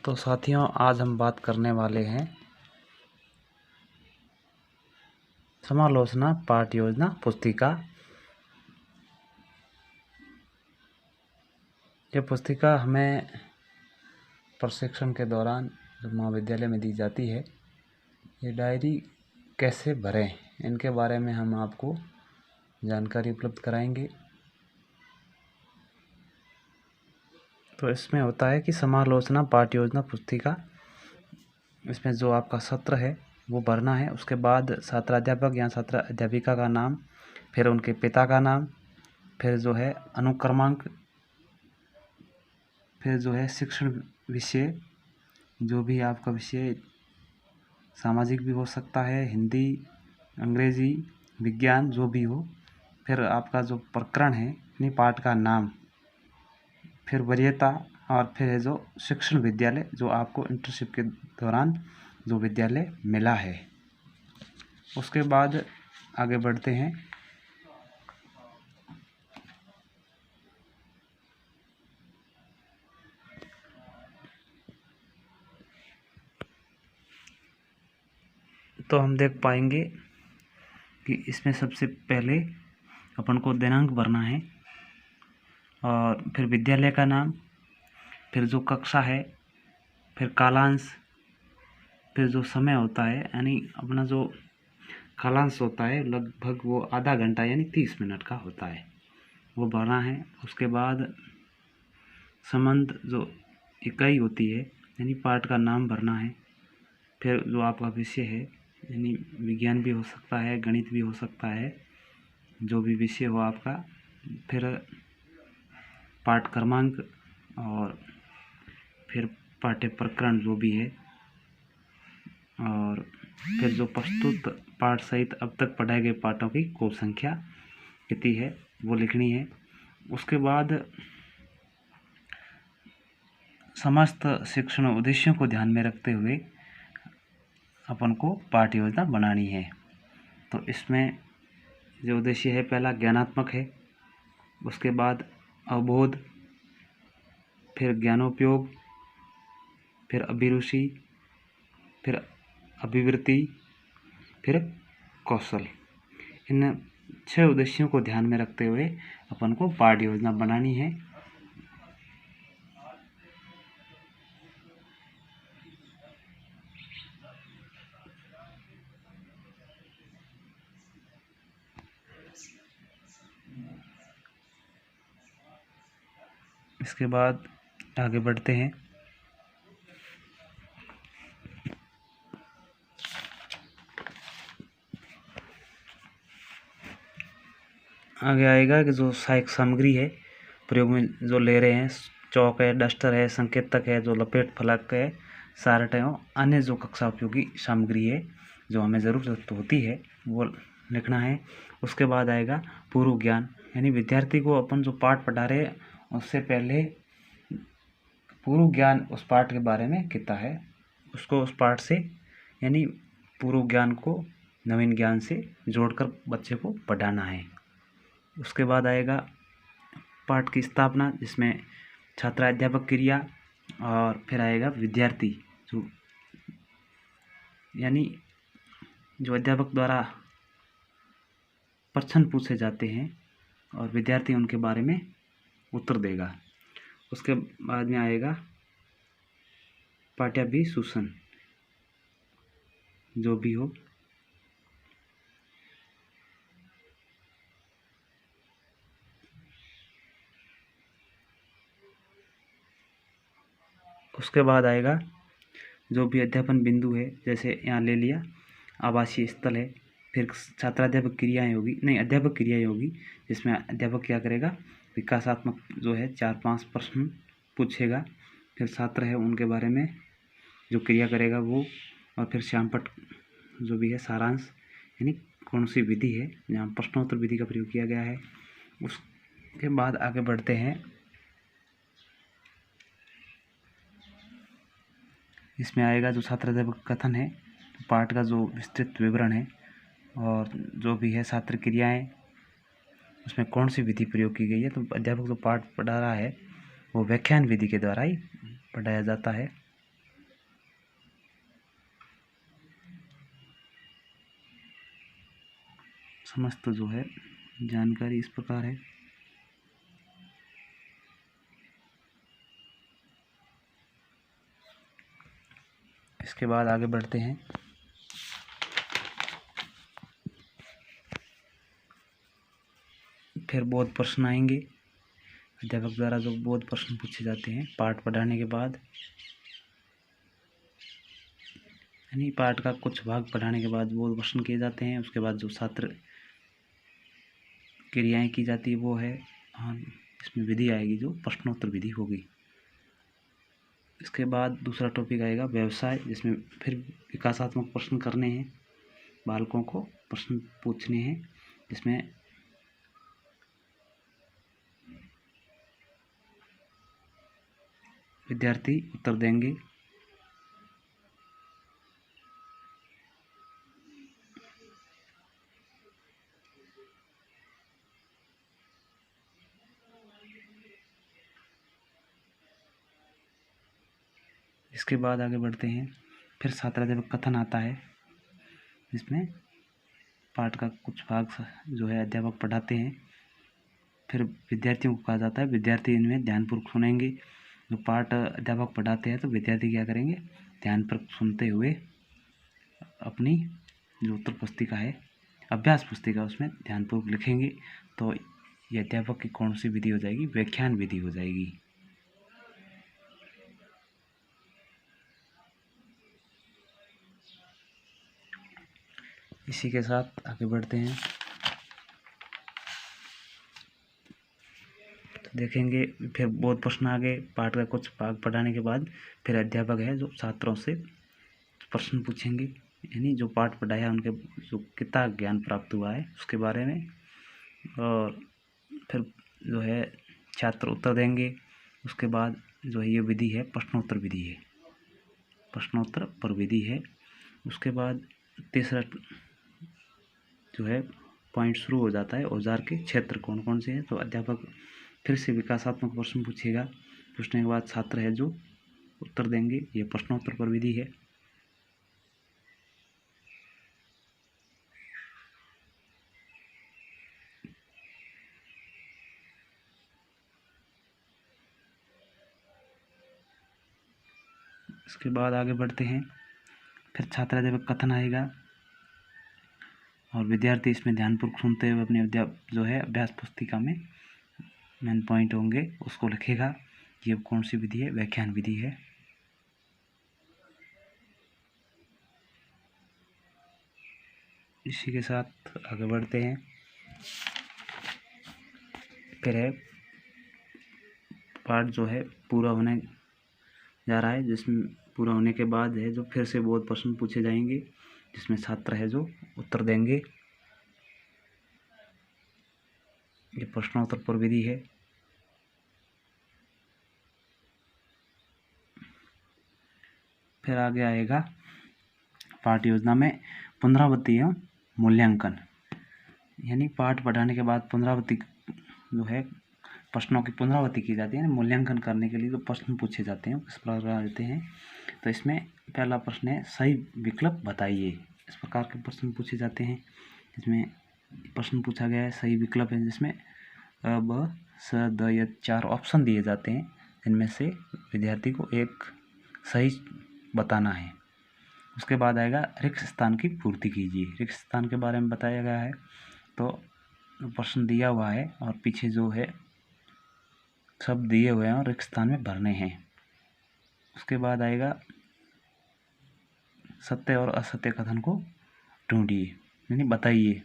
तो साथियों, आज हम बात करने वाले हैं समालोचना पाठ योजना पुस्तिका। यह पुस्तिका हमें प्रशिक्षण के दौरान जब महाविद्यालय में दी जाती है। ये डायरी कैसे भरें, इनके बारे में हम आपको जानकारी उपलब्ध कराएंगे। तो इसमें होता है कि समालोचना पाठ योजना पुस्तिका, इसमें जो आपका सत्र है वो भरना है। उसके बाद छात्राध्यापक या छात्रा अध्यापिका का नाम, फिर उनके पिता का नाम, फिर जो है अनुक्रमांक, फिर जो है शिक्षण विषय, जो भी आपका विषय सामाजिक भी हो सकता है, हिंदी, अंग्रेजी, विज्ञान, जो भी हो। फिर आपका जो प्रकरण है यानी पाठ का नाम, फिर वरीयता, और फिर है जो शिक्षण विद्यालय, जो आपको इंटर्नशिप के दौरान जो विद्यालय मिला है। उसके बाद आगे बढ़ते हैं। तो हम देख पाएंगे कि इसमें सबसे पहले अपन को दिनांक भरना है, और फिर विद्यालय का नाम, फिर जो कक्षा है, फिर कालांश, फिर जो समय होता है यानी अपना जो कालांश होता है लगभग वो आधा घंटा यानी 30 मिनट का होता है, वो भरना है। उसके बाद संबंध जो इकाई होती है यानी पाठ का नाम भरना है। फिर जो आपका विषय है यानी विज्ञान भी हो सकता है, गणित भी हो सकता है, जो भी विषय हो आपका। फिर पाठ क्रमांक, और फिर पाठ्य प्रकरण जो भी है, और फिर जो प्रस्तुत पाठ सहित अब तक पढ़ाए गए पाठों की कुल संख्या कितनी है वो लिखनी है। उसके बाद समस्त शिक्षण उद्देश्यों को ध्यान में रखते हुए अपन को पाठ्य योजना बनानी है। तो इसमें जो उद्देश्य है, पहला ज्ञानात्मक है, उसके बाद अवबोध, फिर ज्ञानोपयोग, फिर अभिरुचि, फिर अभिवृत्ति, फिर कौशल। इन 6 उद्देश्यों को ध्यान में रखते हुए अपन को पाठ्य योजना बनानी है। इसके बाद आगे बढ़ते हैं। आगे आएगा कि जो सहायक सामग्री है प्रयोग में जो ले रहे हैं, चौक है, डस्टर है, संकेतक है, जो लपेट फलक है, सारट है, अन्य जो कक्षा उपयोगी सामग्री है जो हमें ज़रूरत होती है वो लिखना है। उसके बाद आएगा पूर्व ज्ञान, यानी विद्यार्थी को अपन जो पाठ पढ़ा रहे हैं उससे पहले पूर्व ज्ञान उस पाठ के बारे में कितना है, उसको उस पाठ से यानी पूर्व ज्ञान को नवीन ज्ञान से जोड़कर बच्चे को पढ़ाना है। उसके बाद आएगा पाठ की स्थापना, जिसमें छात्राध्यापक क्रिया, और फिर आएगा विद्यार्थी, जो यानी जो अध्यापक द्वारा प्रश्न पूछे जाते हैं और विद्यार्थी उनके बारे में उत्तर देगा। उसके बाद में आएगा पाठ्याभिसूचन, जो भी हो। उसके बाद आएगा जो भी अध्यापन बिंदु है, जैसे यहाँ ले लिया आवासीय स्थल है, फिर छात्राध्यापक क्रियाएं होगी, नहीं अध्यापक क्रियाएं होगी, जिसमें अध्यापक क्या करेगा, विकासात्मक जो है 4-5 प्रश्न पूछेगा, फिर छात्र है उनके बारे में जो क्रिया करेगा वो, और फिर श्यामपट जो भी है सारांश, यानी कौन सी विधि है जहाँ प्रश्नोत्तर विधि का प्रयोग किया गया है। उसके बाद आगे बढ़ते हैं। इसमें आएगा जो छात्राध्यापक कथन है, पाठ का जो विस्तृत विवरण है, और जो भी है छात्र क्रियाएं, उसमें कौन सी विधि प्रयोग की गई है। तो अध्यापक जो पाठ पढ़ा रहा है वो व्याख्यान विधि के द्वारा ही पढ़ाया जाता है। समस्त जो है जानकारी इस प्रकार है। इसके बाद आगे बढ़ते हैं। फिर बोध प्रश्न आएंगे। अध्यापक द्वारा जो बोध प्रश्न पूछे जाते हैं पाठ पढ़ाने के बाद, यानी पाठ का कुछ भाग पढ़ाने के बाद बोध प्रश्न किए जाते हैं। उसके बाद जो छात्र क्रियाएं की जाती है वो है, इसमें विधि आएगी जो प्रश्नोत्तर विधि होगी। इसके बाद दूसरा टॉपिक आएगा व्यवसाय, जिसमें फिर विकासात्मक प्रश्न करने हैं, बालकों को प्रश्न पूछने हैं, जिसमें विद्यार्थी उत्तर देंगे। इसके बाद आगे बढ़ते हैं। फिर छात्राध्यापक कथन आता है, जिसमें पाठ का कुछ भाग जो है अध्यापक पढ़ाते हैं। फिर विद्यार्थियों को कहा जाता है विद्यार्थी इनमें ध्यानपूर्वक सुनेंगे। जो पाठ अध्यापक पढ़ाते हैं तो विद्यार्थी क्या करेंगे, ध्यानपूर्वक सुनते हुए अपनी जो उत्तर पुस्तिका है, अभ्यास पुस्तिका, उसमें ध्यानपूर्वक लिखेंगे। तो ये अध्यापक की कौन सी विधि हो जाएगी, व्याख्यान विधि हो जाएगी। इसी के साथ आगे बढ़ते हैं। देखेंगे फिर बहुत प्रश्न आगे, पाठ का कुछ भाग पढ़ाने के बाद फिर अध्यापक है जो छात्रों से प्रश्न पूछेंगे, यानी जो पाठ पढ़ाया उनके जो कितना ज्ञान प्राप्त हुआ है उसके बारे में। और फिर जो है छात्र उत्तर देंगे। उसके बाद जो है ये विधि है प्रश्नोत्तर विधि है, प्रश्नोत्तर पर विधि है। उसके बाद तीसरा जो है पॉइंट शुरू हो जाता है, औजार के क्षेत्र कौन कौन से हैं। तो अध्यापक फिर से विकासात्मक प्रश्न पूछेगा, पूछने के बाद छात्र है जो उत्तर देंगे। ये प्रश्नोत्तर पर विधि है। इसके बाद आगे बढ़ते हैं। फिर छात्राध्यापक कथन आएगा और विद्यार्थी इसमें ध्यानपूर्वक सुनते हुए अपने जो है अभ्यास पुस्तिका में मेन पॉइंट होंगे उसको लिखेगा। ये कौन सी विधि है, व्याख्यान विधि है। इसी के साथ आगे बढ़ते हैं। फिर है पाठ जो है पूरा होने जा रहा है, जिसमें पूरा होने के बाद है जो फिर से बहुत प्रश्न पूछे जाएंगे, जिसमें छात्र है जो उत्तर देंगे। ये प्रश्नोत्तर पर विधि है। फिर आगे आएगा पाठ योजना में पुनरावृत्ति एवं मूल्यांकन, यानी पाठ पढ़ाने के बाद पुनरावृत्ति जो है प्रश्नों की पुनरावृत्ति की जाती है। मूल्यांकन करने के लिए जो प्रश्न पूछे जाते हैं किस प्रकार रहते हैं। तो इसमें पहला प्रश्न है सही विकल्प बताइए। इस प्रकार के प्रश्न पूछे जाते हैं। इसमें प्रश्न पूछा गया है सही विकल्प है, जिसमें ब स द या 4 ऑप्शन दिए जाते हैं, जिनमें से विद्यार्थी को एक सही बताना है। उसके बाद आएगा रिक्त स्थान की पूर्ति कीजिए। रिक्त स्थान के बारे में बताया गया है। तो प्रश्न दिया हुआ है और पीछे जो है शब्द दिए हुए हैं और रिक्त स्थान में भरने हैं। उसके बाद आएगा सत्य और असत्य कथन को ढूंढिए, यानी बताइए।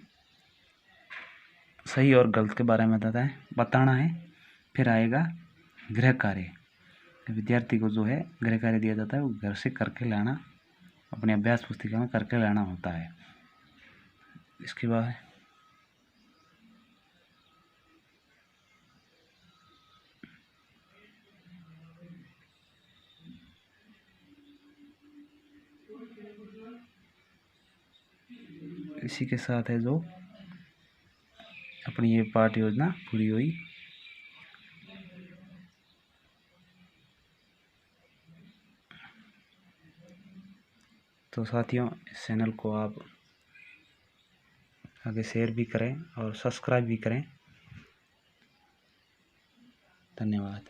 सही और गलत के बारे में बताना है। फिर आएगा गृह कार्य। विद्यार्थी को जो है गृह कार्य दिया जाता है, वो घर से करके लाना, अपने अभ्यास पुस्तिका में करके लाना होता है। इसके बाद इसी के साथ है जो अपनी ये पाठ योजना पूरी हुई। तो साथियों, इस चैनल को आप आगे शेयर भी करें और सब्सक्राइब भी करें। धन्यवाद।